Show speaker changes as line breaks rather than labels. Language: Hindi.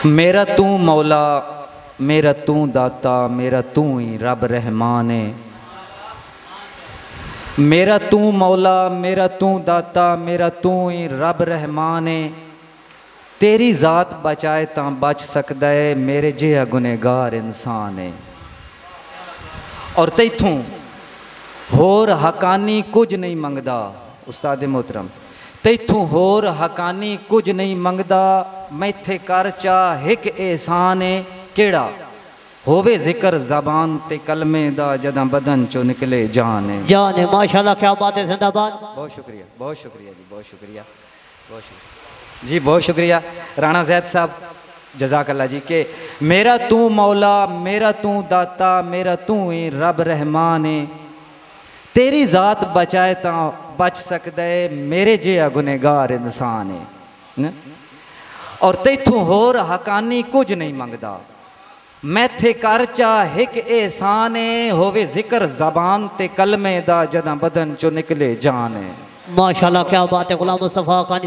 मेरा तू मौला, मेरा तू दाता, मेरा तू ही रब रहमान है। मेरा तू मौला, मेरा तू दाता, मेरा तू ही रब रहमान है। तेरी ज़ात बचाए तां बच सकदा है, मेरे जिहा गुनहगार इंसान है। और तैथों होर हकानी कुछ नहीं मंगदा उस्ताद मोहतरम, तैथों होर हकानी कुछ नहीं मंगदा। मैथे कर चाह एक एहसान है केड़ा, होवे जिक्र ज़बान ते कलमे दा जदा बदन चो निकले जान है।
जान है, माशाल्लाह क्या बात है, जिंदाबाद।
बहुत शुक्रिया, बहुत शुक्रिया जी, बहुत शुक्रिया, बहुत शुक्रिया जी, बहुत शुक्रिया राणा जैद साहब, जज़ाकल्लाह जी। के मेरा तू मौला, मेरा तू दाता, मेरा तू ही रब रहमान है। तेरी ज़ात बचाए तां बच सकदा है, मेरे जिहा गुनहगार इंसान है। और तैथों होर हकानी कुछ नहीं मंगदा। मैथे कर चाह एक एहसान है, होवे जिक्र ज़बान ते कलमे दा जदा बदन चो निकले जान है।
माशाल्लाह क्या बात है, गुलाम मुस्तफ़ा कानी।